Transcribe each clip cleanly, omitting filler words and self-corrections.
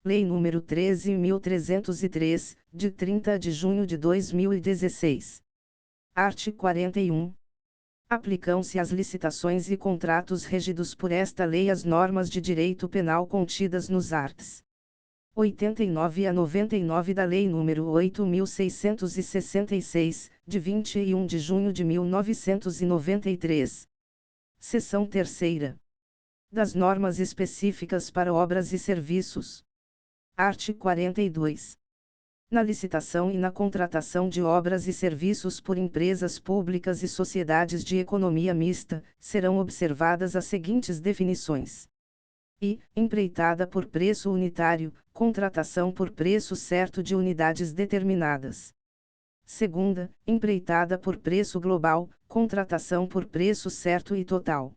Lei nº 13.303, de 30 de junho de 2016. Art. 41. Aplicam-se às licitações e contratos regidos por esta lei as normas de direito penal contidas nos arts. 89 a 99 da Lei nº 8.666, de 21 de junho de 1993. Seção 3ª. Das normas específicas para obras e serviços. Art. 42. Na licitação e na contratação de obras e serviços por empresas públicas e sociedades de economia mista, serão observadas as seguintes definições. Empreitada por preço unitário, contratação por preço certo de unidades determinadas. Segunda, empreitada por preço global, contratação por preço certo e total.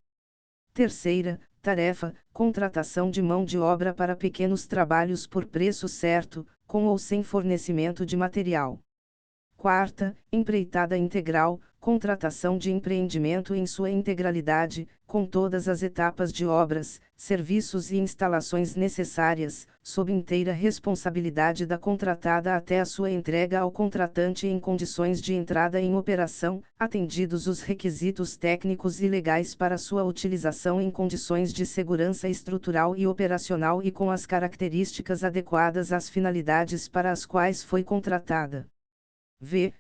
Terceira, tarefa, contratação de mão de obra para pequenos trabalhos por preço certo, com ou sem fornecimento de material. Quarta, empreitada integral, contratação de empreendimento em sua integralidade, com todas as etapas de obras, serviços e instalações necessárias, sob inteira responsabilidade da contratada até a sua entrega ao contratante em condições de entrada em operação, atendidos os requisitos técnicos e legais para sua utilização em condições de segurança estrutural e operacional e com as características adequadas às finalidades para as quais foi contratada.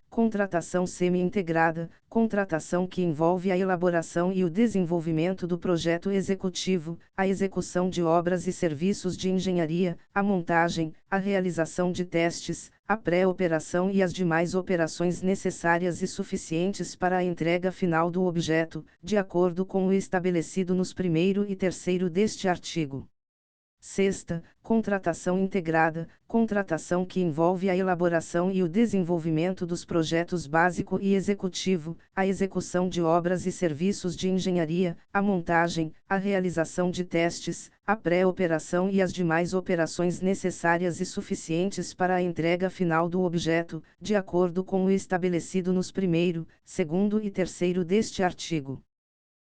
Contratação semi-integrada, contratação que envolve a elaboração e o desenvolvimento do projeto executivo, a execução de obras e serviços de engenharia, a montagem, a realização de testes, a pré-operação e as demais operações necessárias e suficientes para a entrega final do objeto, de acordo com o estabelecido nos 1º e 3º deste artigo. Sexta, contratação integrada, contratação que envolve a elaboração e o desenvolvimento dos projetos básico e executivo, a execução de obras e serviços de engenharia, a montagem, a realização de testes, a pré-operação e as demais operações necessárias e suficientes para a entrega final do objeto, de acordo com o estabelecido nos 1º, 2º e 3º deste artigo.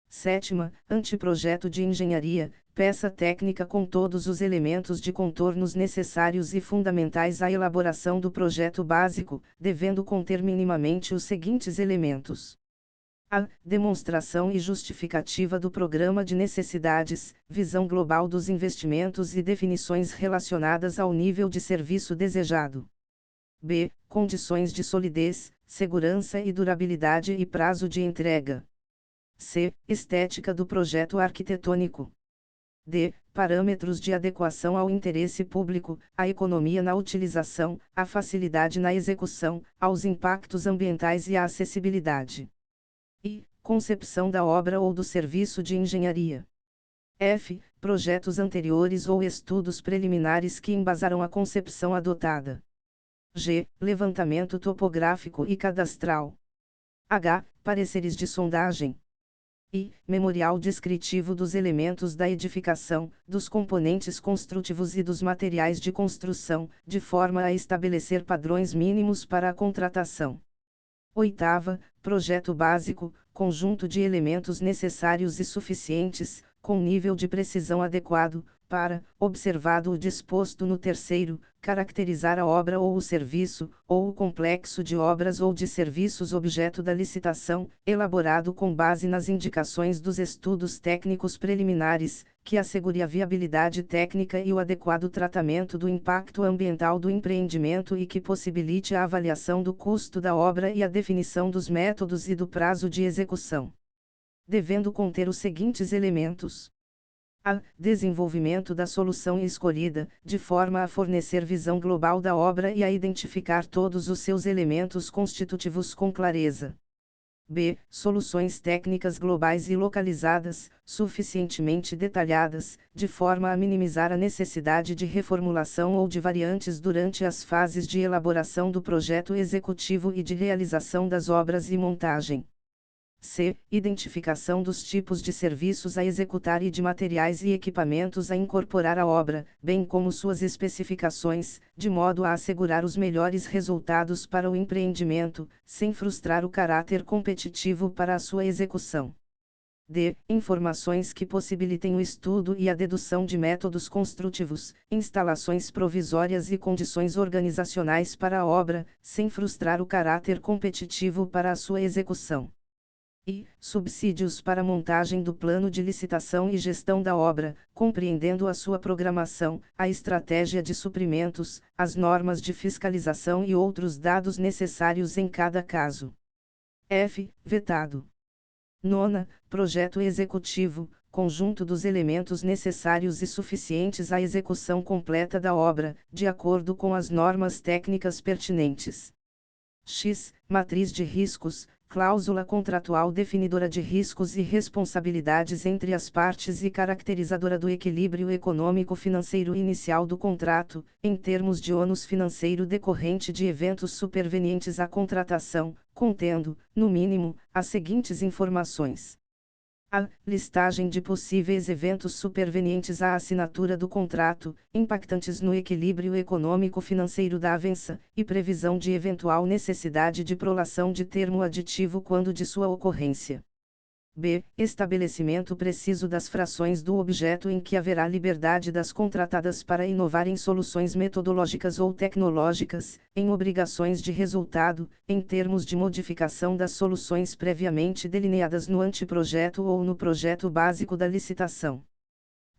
Sétima, anteprojeto de engenharia, peça técnica com todos os elementos de contornos necessários e fundamentais à elaboração do projeto básico, devendo conter minimamente os seguintes elementos: a demonstração e justificativa do programa de necessidades, visão global dos investimentos e definições relacionadas ao nível de serviço desejado. B. Condições de solidez, segurança e durabilidade e prazo de entrega. C. Estética do projeto arquitetônico. D. Parâmetros de adequação ao interesse público, à economia na utilização, à facilidade na execução, aos impactos ambientais e à acessibilidade. I. Concepção da obra ou do serviço de engenharia. F. Projetos anteriores ou estudos preliminares que embasaram a concepção adotada. G. Levantamento topográfico e cadastral. H. Pareceres de sondagem. I. Memorial descritivo dos elementos da edificação, dos componentes construtivos e dos materiais de construção, de forma a estabelecer padrões mínimos para a contratação. Oitava, projeto básico, conjunto de elementos necessários e suficientes, com nível de precisão adequado, para, observado o disposto no 3º, caracterizar a obra ou o serviço, ou o complexo de obras ou de serviços objeto da licitação, elaborado com base nas indicações dos estudos técnicos preliminares, que assegure a viabilidade técnica e o adequado tratamento do impacto ambiental do empreendimento e que possibilite a avaliação do custo da obra e a definição dos métodos e do prazo de execução. Devendo conter os seguintes elementos: a. Desenvolvimento da solução escolhida, de forma a fornecer visão global da obra e a identificar todos os seus elementos constitutivos com clareza. B. Soluções técnicas globais e localizadas, suficientemente detalhadas, de forma a minimizar a necessidade de reformulação ou de variantes durante as fases de elaboração do projeto executivo e de realização das obras e montagem. C. Identificação dos tipos de serviços a executar e de materiais e equipamentos a incorporar à obra, bem como suas especificações, de modo a assegurar os melhores resultados para o empreendimento, sem frustrar o caráter competitivo para a sua execução. D. Informações que possibilitem o estudo e a dedução de métodos construtivos, instalações provisórias e condições organizacionais para a obra, sem frustrar o caráter competitivo para a sua execução. E subsídios para a montagem do plano de licitação e gestão da obra, compreendendo a sua programação, a estratégia de suprimentos, as normas de fiscalização e outros dados necessários em cada caso. F. Vetado. Nona, projeto executivo, conjunto dos elementos necessários e suficientes à execução completa da obra, de acordo com as normas técnicas pertinentes. X. Matriz de riscos, cláusula contratual definidora de riscos e responsabilidades entre as partes e caracterizadora do equilíbrio econômico-financeiro inicial do contrato, em termos de ônus financeiro decorrente de eventos supervenientes à contratação, contendo, no mínimo, as seguintes informações: a. Listagem de possíveis eventos supervenientes à assinatura do contrato, impactantes no equilíbrio econômico-financeiro da avença, e previsão de eventual necessidade de prolação de termo aditivo quando de sua ocorrência. B. Estabelecimento preciso das frações do objeto em que haverá liberdade das contratadas para inovar em soluções metodológicas ou tecnológicas, em obrigações de resultado, em termos de modificação das soluções previamente delineadas no anteprojeto ou no projeto básico da licitação.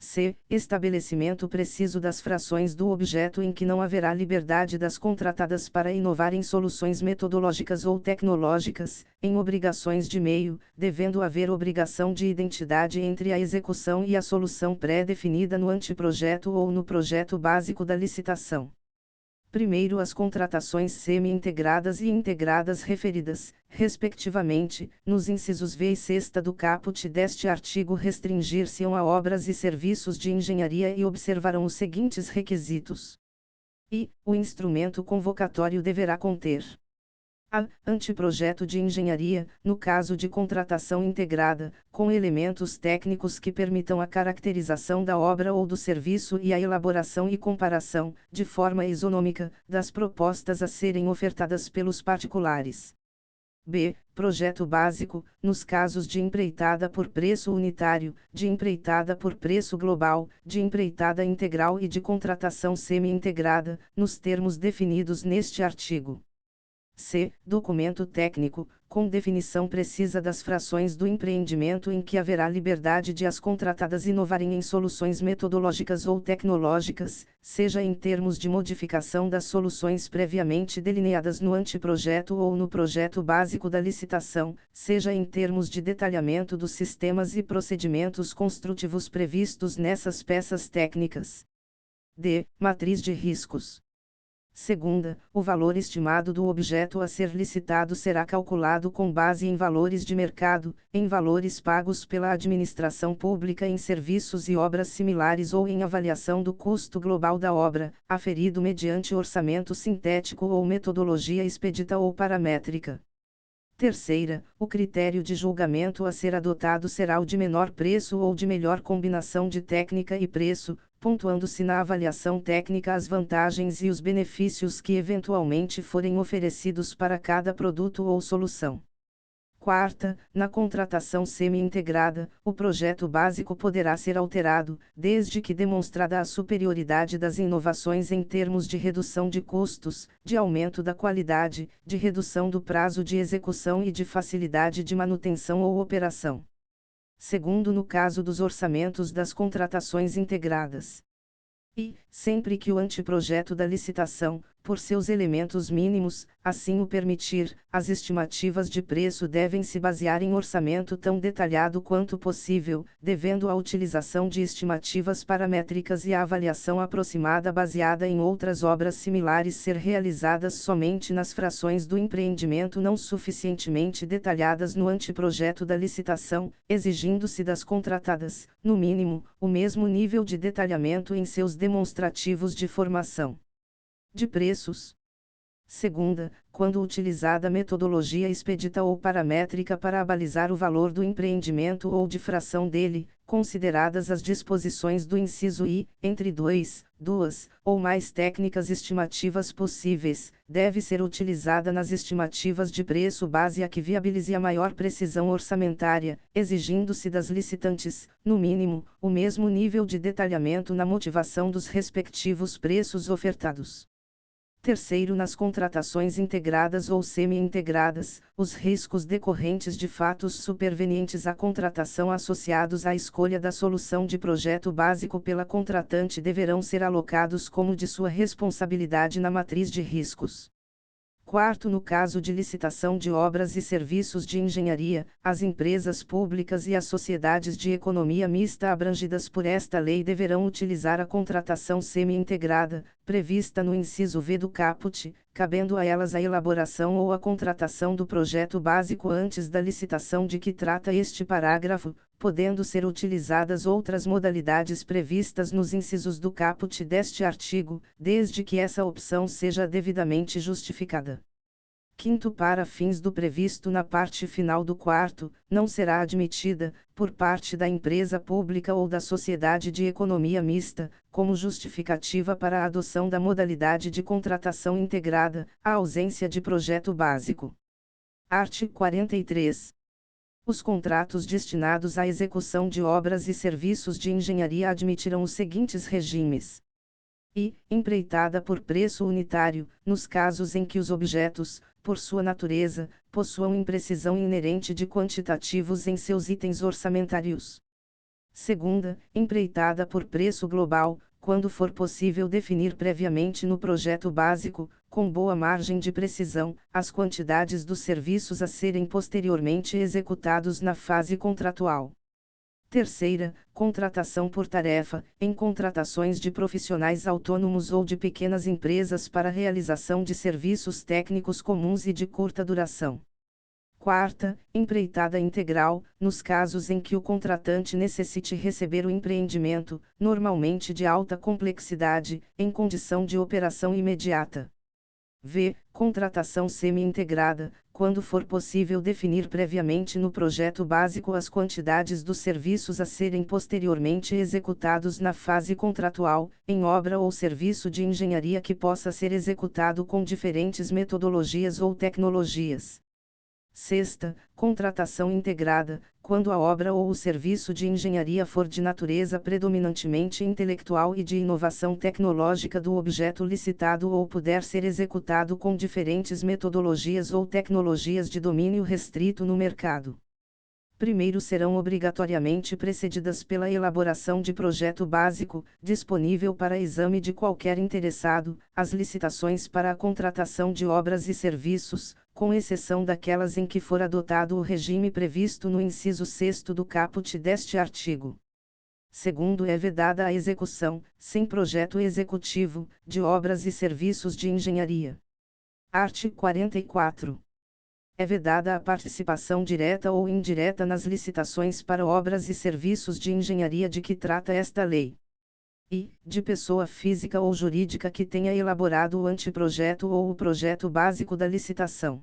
C. Estabelecimento preciso das frações do objeto em que não haverá liberdade das contratadas para inovar em soluções metodológicas ou tecnológicas, em obrigações de meio, devendo haver obrigação de identidade entre a execução e a solução pré-definida no anteprojeto ou no projeto básico da licitação. Primeiro, as contratações semi-integradas e integradas referidas, respectivamente, nos incisos V e 6 do caput deste artigo restringir-se-ão a obras e serviços de engenharia e observarão os seguintes requisitos. I. O instrumento convocatório deverá conter: a. Anteprojeto de engenharia, no caso de contratação integrada, com elementos técnicos que permitam a caracterização da obra ou do serviço e a elaboração e comparação, de forma isonômica, das propostas a serem ofertadas pelos particulares. B. Projeto básico, nos casos de empreitada por preço unitário, de empreitada por preço global, de empreitada integral e de contratação semi-integrada, nos termos definidos neste artigo. C. Documento técnico, com definição precisa das frações do empreendimento em que haverá liberdade de as contratadas inovarem em soluções metodológicas ou tecnológicas, seja em termos de modificação das soluções previamente delineadas no anteprojeto ou no projeto básico da licitação, seja em termos de detalhamento dos sistemas e procedimentos construtivos previstos nessas peças técnicas. D. Matriz de riscos. Segunda, o valor estimado do objeto a ser licitado será calculado com base em valores de mercado, em valores pagos pela administração pública em serviços e obras similares ou em avaliação do custo global da obra, aferido mediante orçamento sintético ou metodologia expedita ou paramétrica. Terceira, o critério de julgamento a ser adotado será o de menor preço ou de melhor combinação de técnica e preço, pontuando-se na avaliação técnica as vantagens e os benefícios que eventualmente forem oferecidos para cada produto ou solução. Quarta, na contratação semi-integrada, o projeto básico poderá ser alterado, desde que demonstrada a superioridade das inovações em termos de redução de custos, de aumento da qualidade, de redução do prazo de execução e de facilidade de manutenção ou operação. Segundo, no caso dos orçamentos das contratações integradas. E, sempre que o anteprojeto da licitação, por seus elementos mínimos, assim o permitir, as estimativas de preço devem se basear em orçamento tão detalhado quanto possível, devendo a utilização de estimativas paramétricas e a avaliação aproximada baseada em outras obras similares ser realizadas somente nas frações do empreendimento não suficientemente detalhadas no anteprojeto da licitação, exigindo-se das contratadas, no mínimo, o mesmo nível de detalhamento em seus demonstrativos de formação de preços. Segunda, quando utilizada metodologia expedita ou paramétrica para abalizar o valor do empreendimento ou de fração dele, consideradas as disposições do inciso I, entre duas ou mais técnicas estimativas possíveis, deve ser utilizada nas estimativas de preço base a que viabilize a maior precisão orçamentária, exigindo-se das licitantes, no mínimo, o mesmo nível de detalhamento na motivação dos respectivos preços ofertados. Terceiro, nas contratações integradas ou semi-integradas, os riscos decorrentes de fatos supervenientes à contratação associados à escolha da solução de projeto básico pela contratante deverão ser alocados como de sua responsabilidade na matriz de riscos. Quarto, no caso de licitação de obras e serviços de engenharia, as empresas públicas e as sociedades de economia mista abrangidas por esta lei deverão utilizar a contratação semi-integrada, prevista no inciso V do caput, cabendo a elas a elaboração ou a contratação do projeto básico antes da licitação de que trata este parágrafo, podendo ser utilizadas outras modalidades previstas nos incisos do caput deste artigo, desde que essa opção seja devidamente justificada. Quinto, para fins do previsto na parte final do quarto, não será admitida, por parte da empresa pública ou da sociedade de economia mista, como justificativa para a adoção da modalidade de contratação integrada, a ausência de projeto básico. Artigo 43. Os contratos destinados à execução de obras e serviços de engenharia admitirão os seguintes regimes: I. Empreitada por preço unitário, nos casos em que os objetos, por sua natureza, possuam imprecisão inerente de quantitativos em seus itens orçamentários. Segunda, empreitada por preço global, quando for possível definir previamente no projeto básico, com boa margem de precisão, as quantidades dos serviços a serem posteriormente executados na fase contratual. Terceira, contratação por tarefa, em contratações de profissionais autônomos ou de pequenas empresas para realização de serviços técnicos comuns e de curta duração. Quarta, empreitada integral, nos casos em que o contratante necessite receber o empreendimento, normalmente de alta complexidade, em condição de operação imediata. V. Contratação semi-integrada, quando for possível definir previamente no projeto básico as quantidades dos serviços a serem posteriormente executados na fase contratual, em obra ou serviço de engenharia que possa ser executado com diferentes metodologias ou tecnologias. Sexta, contratação integrada, quando a obra ou o serviço de engenharia for de natureza predominantemente intelectual e de inovação tecnológica do objeto licitado ou puder ser executado com diferentes metodologias ou tecnologias de domínio restrito no mercado. Primeiro, serão obrigatoriamente precedidas pela elaboração de projeto básico, disponível para exame de qualquer interessado, as licitações para a contratação de obras e serviços, com exceção daquelas em que for adotado o regime previsto no inciso 6º do caput deste artigo. Segundo, é vedada a execução, sem projeto executivo, de obras e serviços de engenharia. Artigo 44. É vedada a participação direta ou indireta nas licitações para obras e serviços de engenharia de que trata esta lei. I. De pessoa física ou jurídica que tenha elaborado o anteprojeto ou o projeto básico da licitação.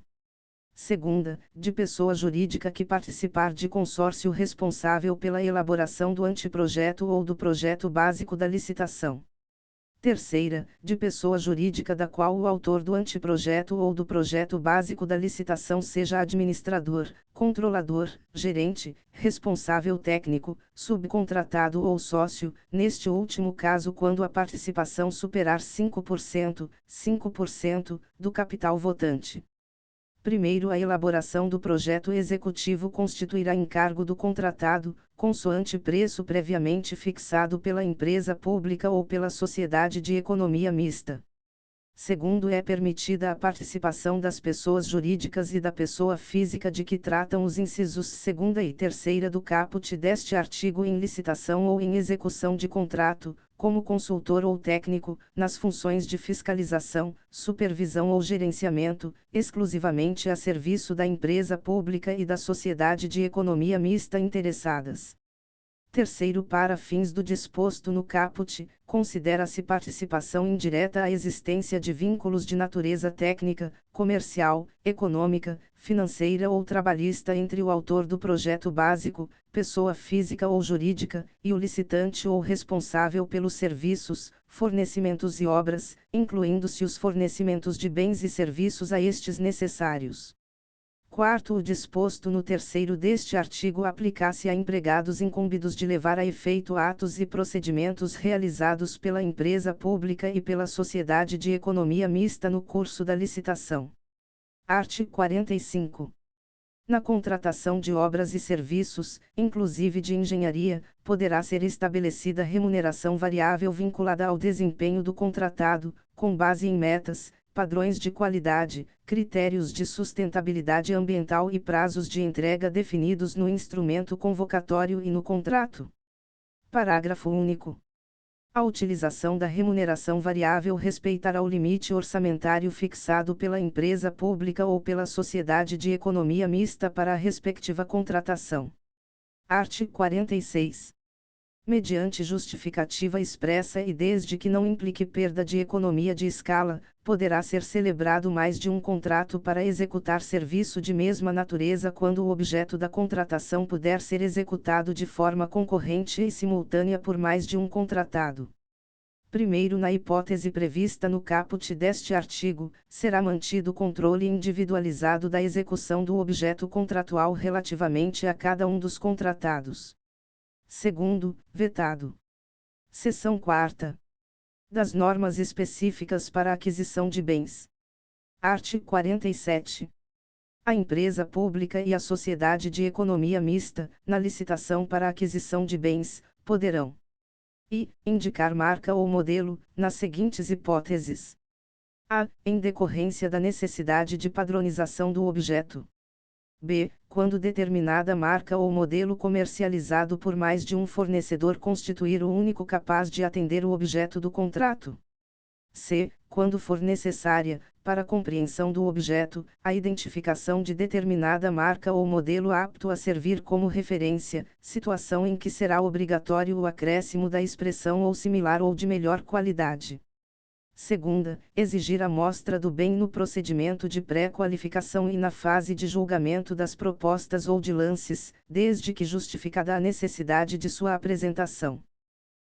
Segunda, de pessoa jurídica que participar de consórcio responsável pela elaboração do anteprojeto ou do projeto básico da licitação. Terceira, de pessoa jurídica da qual o autor do anteprojeto ou do projeto básico da licitação seja administrador, controlador, gerente, responsável técnico, subcontratado ou sócio, neste último caso quando a participação superar 5% do capital votante. Primeiro, a elaboração do projeto executivo constituirá encargo do contratado, consoante preço previamente fixado pela empresa pública ou pela sociedade de economia mista. Segundo, é permitida a participação das pessoas jurídicas e da pessoa física de que tratam os incisos 2ª e 3ª do caput deste artigo em licitação ou em execução de contrato, como consultor ou técnico, nas funções de fiscalização, supervisão ou gerenciamento, exclusivamente a serviço da empresa pública e da sociedade de economia mista interessadas. Terceiro, para fins do disposto no caput, considera-se participação indireta a existência de vínculos de natureza técnica, comercial, econômica, financeira ou trabalhista entre o autor do projeto básico, pessoa física ou jurídica, e o licitante ou responsável pelos serviços, fornecimentos e obras, incluindo-se os fornecimentos de bens e serviços a estes necessários. Quarto, o disposto no terceiro deste artigo aplica-se a empregados incumbidos de levar a efeito atos e procedimentos realizados pela empresa pública e pela sociedade de economia mista no curso da licitação. Artigo 45. Na contratação de obras e serviços, inclusive de engenharia, poderá ser estabelecida remuneração variável vinculada ao desempenho do contratado, com base em metas, padrões de qualidade, critérios de sustentabilidade ambiental e prazos de entrega definidos no instrumento convocatório e no contrato. Parágrafo único. A utilização da remuneração variável respeitará o limite orçamentário fixado pela empresa pública ou pela sociedade de economia mista para a respectiva contratação. Artigo 46. Mediante justificativa expressa e desde que não implique perda de economia de escala, poderá ser celebrado mais de um contrato para executar serviço de mesma natureza quando o objeto da contratação puder ser executado de forma concorrente e simultânea por mais de um contratado. Primeiro, na hipótese prevista no caput deste artigo, será mantido controle individualizado da execução do objeto contratual relativamente a cada um dos contratados. Segundo, vetado. Seção 4ª. Das normas específicas para a aquisição de bens. Artigo 47. A empresa pública e a sociedade de economia mista, na licitação para a aquisição de bens, poderão indicar marca ou modelo, nas seguintes hipóteses: a. Em decorrência da necessidade de padronização do objeto. B. Quando determinada marca ou modelo comercializado por mais de um fornecedor constituir o único capaz de atender o objeto do contrato. C. Quando for necessária, para a compreensão do objeto, a identificação de determinada marca ou modelo apto a servir como referência, situação em que será obrigatório o acréscimo da expressão ou similar ou de melhor qualidade. Segunda, exigir a mostra do bem no procedimento de pré-qualificação e na fase de julgamento das propostas ou de lances, desde que justificada a necessidade de sua apresentação.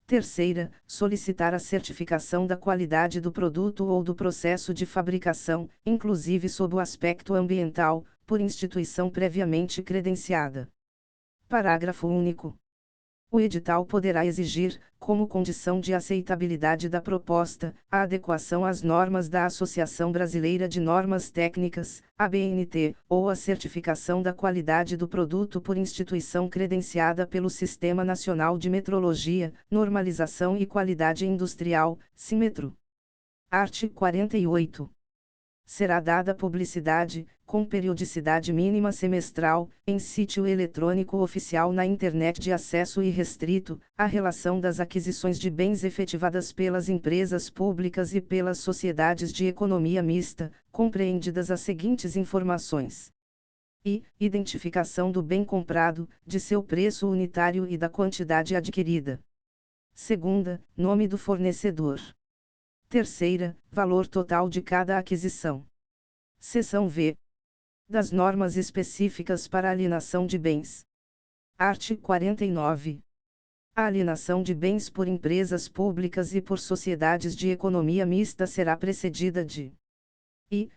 Terceira, solicitar a certificação da qualidade do produto ou do processo de fabricação, inclusive sob o aspecto ambiental, por instituição previamente credenciada. Parágrafo único. O edital poderá exigir, como condição de aceitabilidade da proposta, a adequação às normas da Associação Brasileira de Normas Técnicas, ABNT, ou a certificação da qualidade do produto por instituição credenciada pelo Sistema Nacional de Metrologia, Normalização e Qualidade Industrial, SIMETRO. Artigo 48. Será dada publicidade, com periodicidade mínima semestral, em sítio eletrônico oficial na internet de acesso irrestrito, a relação das aquisições de bens efetivadas pelas empresas públicas e pelas sociedades de economia mista, compreendidas as seguintes informações: identificação do bem comprado, de seu preço unitário e da quantidade adquirida. Segunda, nome do fornecedor. Terceira, valor total de cada aquisição. Seção V. Das normas específicas para a alienação de bens. Artigo 49. A alienação de bens por empresas públicas e por sociedades de economia mista será precedida de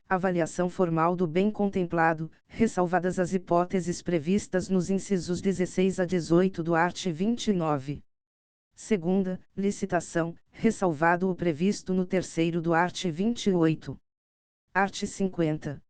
avaliação formal do bem contemplado, ressalvadas as hipóteses previstas nos incisos 16 a 18 do art. 29. Segunda, licitação, ressalvado o previsto no terceiro do art. 28. Art. 50.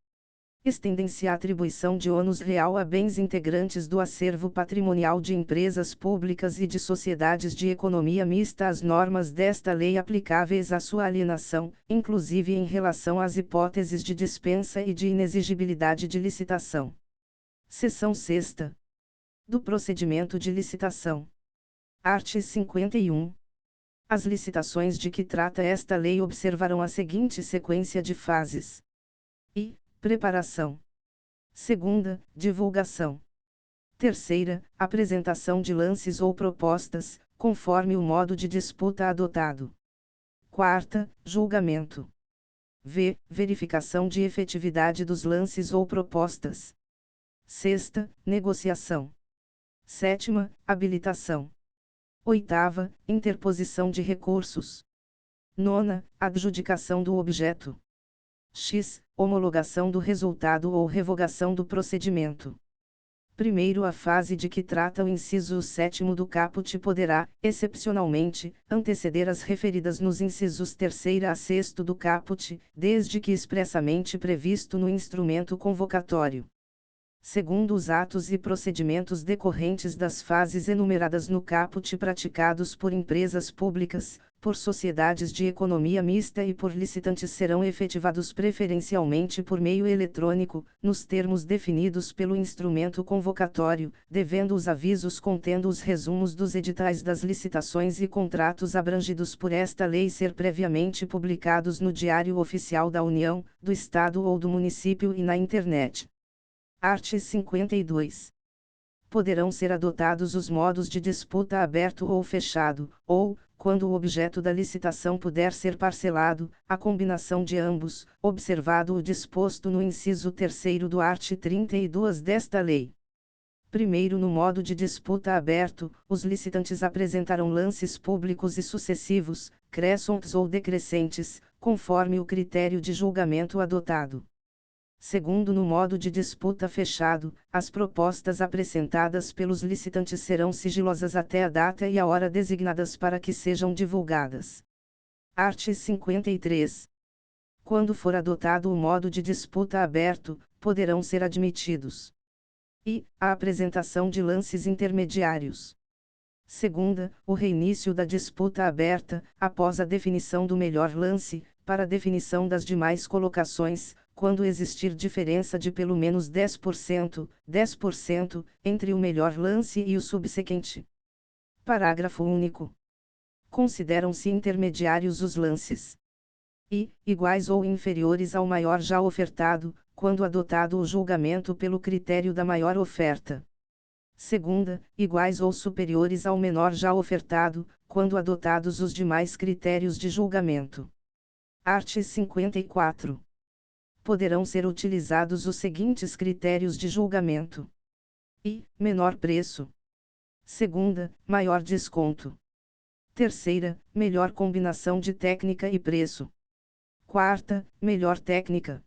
Estendem-se a atribuição de ônus real a bens integrantes do acervo patrimonial de empresas públicas e de sociedades de economia mista as normas desta lei aplicáveis à sua alienação, inclusive em relação às hipóteses de dispensa e de inexigibilidade de licitação. Seção 6ª. Do procedimento de licitação. Art. 51. As licitações de que trata esta lei observarão a seguinte sequência de fases: preparação. Segunda, divulgação. Terceira, apresentação de lances ou propostas, conforme o modo de disputa adotado. Quarta, julgamento. V. Verificação de efetividade dos lances ou propostas. Sexta, negociação. Sétima, habilitação. Oitava, interposição de recursos. Nona, adjudicação do objeto. X. Homologação do resultado ou revogação do procedimento. Primeiro, a fase de que trata o inciso 7º do caput poderá, excepcionalmente, anteceder as referidas nos incisos 3º a 6º do caput, desde que expressamente previsto no instrumento convocatório. Segundo, os atos e procedimentos decorrentes das fases enumeradas no caput praticados por empresas públicas, por sociedades de economia mista e por licitantes serão efetivados preferencialmente por meio eletrônico, nos termos definidos pelo instrumento convocatório, devendo os avisos contendo os resumos dos editais das licitações e contratos abrangidos por esta lei ser previamente publicados no Diário Oficial da União, do Estado ou do município e na internet. Art. 52. Poderão ser adotados os modos de disputa aberto ou fechado, ou, quando o objeto da licitação puder ser parcelado, a combinação de ambos, observado o disposto no inciso 3º do art. 32 desta lei. Primeiro, no modo de disputa aberto, os licitantes apresentarão lances públicos e sucessivos, crescentes ou decrescentes, conforme o critério de julgamento adotado. Segundo, no modo de disputa fechado, as propostas apresentadas pelos licitantes serão sigilosas até a data e a hora designadas para que sejam divulgadas. Art. 53. Quando for adotado o modo de disputa aberto, poderão ser admitidos I. A apresentação de lances intermediários. Segunda, o reinício da disputa aberta, após a definição do melhor lance, para a definição das demais colocações, quando existir diferença de pelo menos 10%, entre o melhor lance e o subsequente. Parágrafo único. Consideram-se intermediários os lances I, iguais ou inferiores ao maior já ofertado, quando adotado o julgamento pelo critério da maior oferta. Segunda, iguais ou superiores ao menor já ofertado, quando adotados os demais critérios de julgamento. Art. 54. Poderão ser utilizados os seguintes critérios de julgamento: I. Menor preço. Segunda, maior desconto. Terceira, melhor combinação de técnica e preço. Quarta, melhor técnica.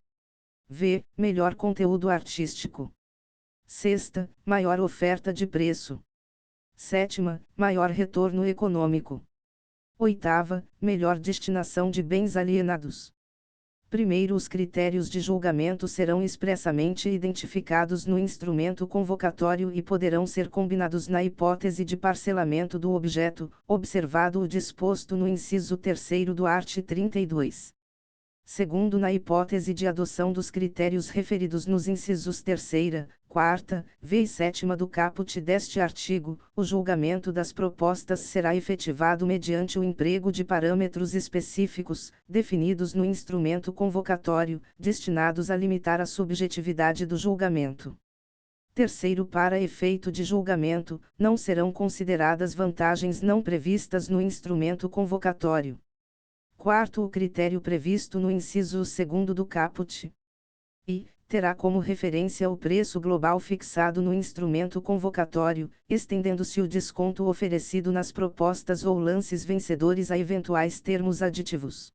V. Melhor conteúdo artístico. Sexta, maior oferta de preço. Sétima, maior retorno econômico. Oitava, melhor destinação de bens alienados. Primeiro, os critérios de julgamento serão expressamente identificados no instrumento convocatório e poderão ser combinados na hipótese de parcelamento do objeto, observado o disposto no inciso 3º do art. 32. Segundo, na hipótese de adoção dos critérios referidos nos incisos 3ª, 4ª, v e 7ª do caput deste artigo, o julgamento das propostas será efetivado mediante o emprego de parâmetros específicos, definidos no instrumento convocatório, destinados a limitar a subjetividade do julgamento. Terceiro, para efeito de julgamento, não serão consideradas vantagens não previstas no instrumento convocatório. Quarto, o critério previsto no inciso 2º do caput I terá como referência o preço global fixado no instrumento convocatório, estendendo-se o desconto oferecido nas propostas ou lances vencedores a eventuais termos aditivos.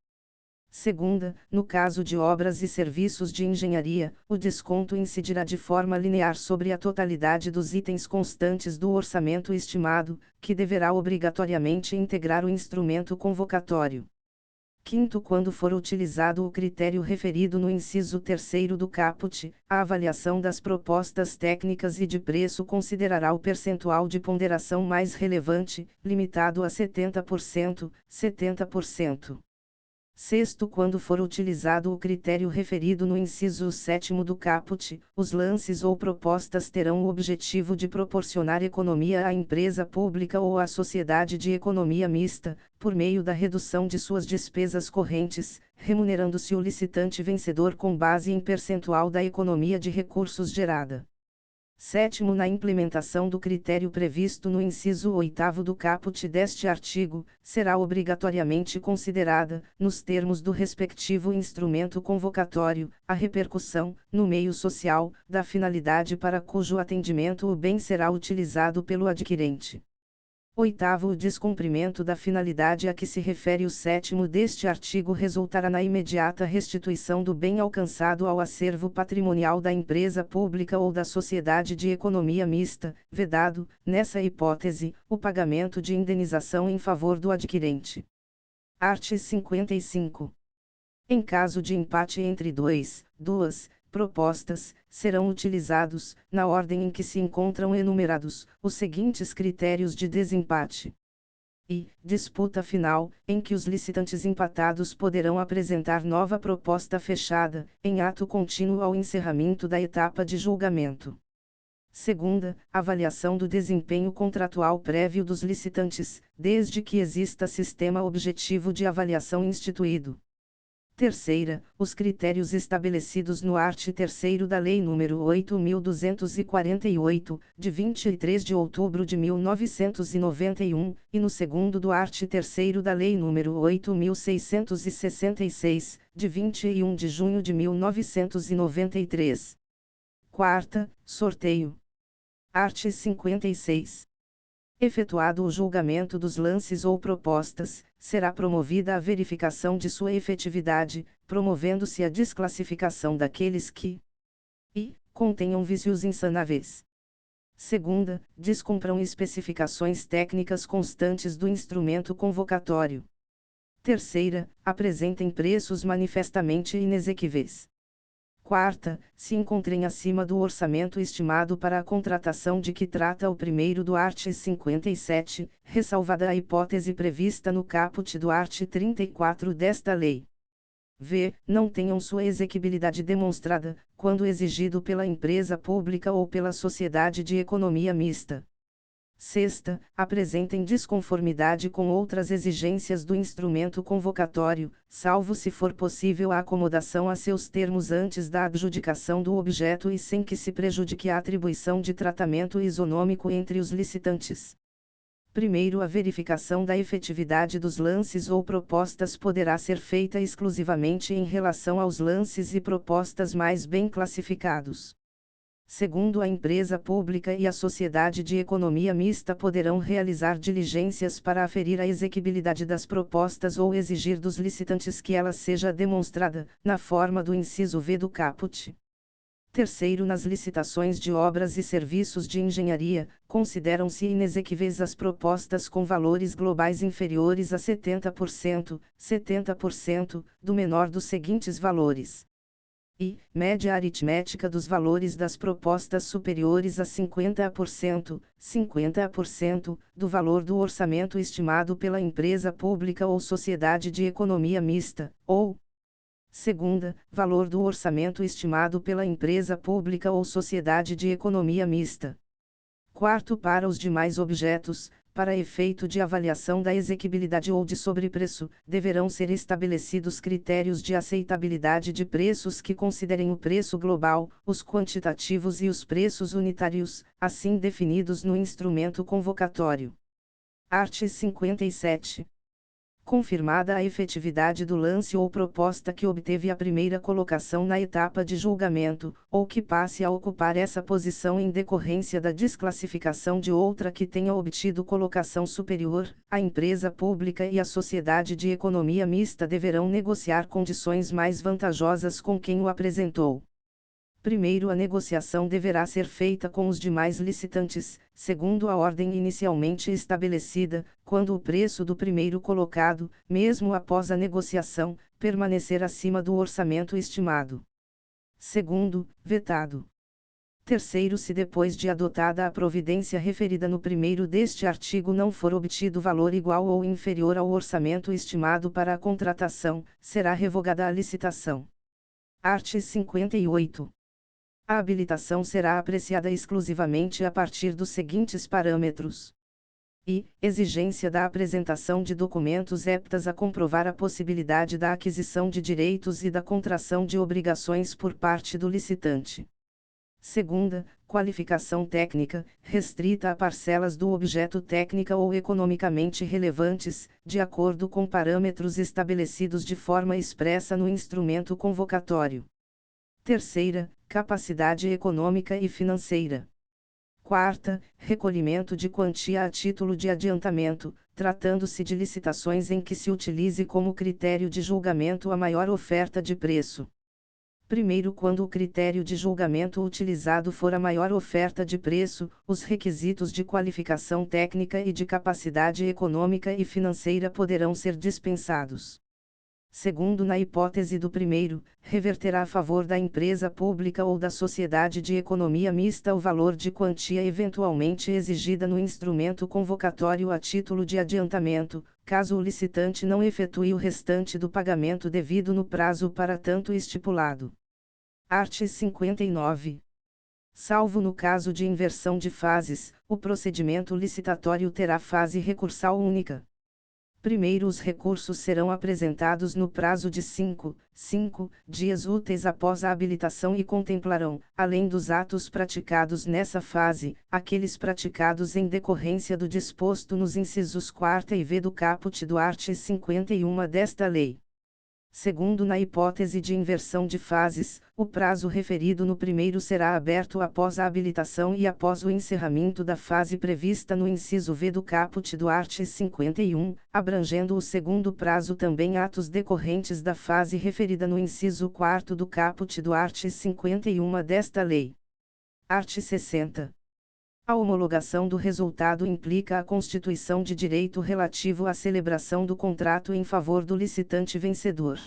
Segunda, no caso de obras e serviços de engenharia, o desconto incidirá de forma linear sobre a totalidade dos itens constantes do orçamento estimado, que deverá obrigatoriamente integrar o instrumento convocatório. Quinto, quando for utilizado o critério referido no inciso 3º do caput, a avaliação das propostas técnicas e de preço considerará o percentual de ponderação mais relevante, limitado a 70%. Sexto, quando for utilizado o critério referido no inciso 7º do caput, os lances ou propostas terão o objetivo de proporcionar economia à empresa pública ou à sociedade de economia mista, por meio da redução de suas despesas correntes, remunerando-se o licitante vencedor com base em percentual da economia de recursos gerada. Sétimo, na implementação do critério previsto no inciso 8º do caput deste artigo, será obrigatoriamente considerada, nos termos do respectivo instrumento convocatório, a repercussão, no meio social, da finalidade para cujo atendimento o bem será utilizado pelo adquirente. Oitavo, o descumprimento da finalidade a que se refere o sétimo deste artigo resultará na imediata restituição do bem alcançado ao acervo patrimonial da empresa pública ou da sociedade de economia mista, vedado, nessa hipótese, o pagamento de indenização em favor do adquirente. Art. 55. Em caso de empate entre duas propostas, serão utilizados, na ordem em que se encontram enumerados, os seguintes critérios de desempate. E, disputa final, em que os licitantes empatados poderão apresentar nova proposta fechada, em ato contínuo ao encerramento da etapa de julgamento. Segunda, avaliação do desempenho contratual prévio dos licitantes, desde que exista sistema objetivo de avaliação instituído. Terceira, os critérios estabelecidos no art. 3º da Lei nº 8.248, de 23 de outubro de 1991, e no segundo do art. 3º da Lei nº 8.666, de 21 de junho de 1993. Quarta, sorteio. Art. 56. Efetuado o julgamento dos lances ou propostas, será promovida a verificação de sua efetividade, promovendo-se a desclassificação daqueles que contenham vícios insanáveis. Segunda, descumpram especificações técnicas constantes do instrumento convocatório. Terceira, apresentem preços manifestamente inexequíveis. Quarta, se encontrem acima do orçamento estimado para a contratação de que trata o primeiro do art. 57, ressalvada a hipótese prevista no caput do art. 34 desta lei. V. Não tenham sua exequibilidade demonstrada, quando exigido pela empresa pública ou pela sociedade de economia mista. Sexta, apresentem desconformidade com outras exigências do instrumento convocatório, salvo se for possível a acomodação a seus termos antes da adjudicação do objeto e sem que se prejudique a atribuição de tratamento isonômico entre os licitantes. Primeiro, a verificação da efetividade dos lances ou propostas poderá ser feita exclusivamente em relação aos lances e propostas mais bem classificados. Segundo, a empresa pública e a sociedade de economia mista poderão realizar diligências para aferir a exequibilidade das propostas ou exigir dos licitantes que ela seja demonstrada, na forma do inciso V do caput. Terceiro, nas licitações de obras e serviços de engenharia, consideram-se inexequíveis as propostas com valores globais inferiores a 70% do menor dos seguintes valores. E, média aritmética dos valores das propostas superiores a 50% do valor do orçamento estimado pela empresa pública ou sociedade de economia mista, ou segunda, valor do orçamento estimado pela empresa pública ou sociedade de economia mista. Quarto, para os demais objetos, para efeito de avaliação da exequibilidade ou de sobrepreço, deverão ser estabelecidos critérios de aceitabilidade de preços que considerem o preço global, os quantitativos e os preços unitários, assim definidos no instrumento convocatório. Art. 57. Confirmada a efetividade do lance ou proposta que obteve a primeira colocação na etapa de julgamento, ou que passe a ocupar essa posição em decorrência da desclassificação de outra que tenha obtido colocação superior, a empresa pública e a sociedade de economia mista deverão negociar condições mais vantajosas com quem o apresentou. Primeiro, a negociação deverá ser feita com os demais licitantes, segundo a ordem inicialmente estabelecida, quando o preço do primeiro colocado, mesmo após a negociação, permanecer acima do orçamento estimado. Segundo, vetado. Terceiro, se depois de adotada a providência referida no primeiro deste artigo não for obtido valor igual ou inferior ao orçamento estimado para a contratação, será revogada a licitação. Art. 58. A habilitação será apreciada exclusivamente a partir dos seguintes parâmetros. E, exigência da apresentação de documentos aptos a comprovar a possibilidade da aquisição de direitos e da contração de obrigações por parte do licitante. Segunda, qualificação técnica, restrita a parcelas do objeto técnica ou economicamente relevantes, de acordo com parâmetros estabelecidos de forma expressa no instrumento convocatório. Terceira, capacidade econômica e financeira. Quarta, recolhimento de quantia a título de adiantamento, tratando-se de licitações em que se utilize como critério de julgamento a maior oferta de preço. Primeiro, quando o critério de julgamento utilizado for a maior oferta de preço, os requisitos de qualificação técnica e de capacidade econômica e financeira poderão ser dispensados. Segundo, na hipótese do primeiro, reverterá a favor da empresa pública ou da sociedade de economia mista o valor de quantia eventualmente exigida no instrumento convocatório a título de adiantamento, caso o licitante não efetue o restante do pagamento devido no prazo para tanto estipulado. Art. 59. Salvo no caso de inversão de fases, o procedimento licitatório terá fase recursal única. Primeiro, os recursos serão apresentados no prazo de 5 dias úteis após a habilitação e contemplarão, além dos atos praticados nessa fase, aqueles praticados em decorrência do disposto nos incisos 4 e v do caput do art. 51 desta lei. Segundo, na hipótese de inversão de fases, o prazo referido no primeiro será aberto após a habilitação e após o encerramento da fase prevista no inciso v do caput do art. 51, abrangendo o segundo prazo também atos decorrentes da fase referida no inciso 4 do caput do art. 51 desta lei. Art. 60. A homologação do resultado implica a constituição de direito relativo à celebração do contrato em favor do licitante vencedor.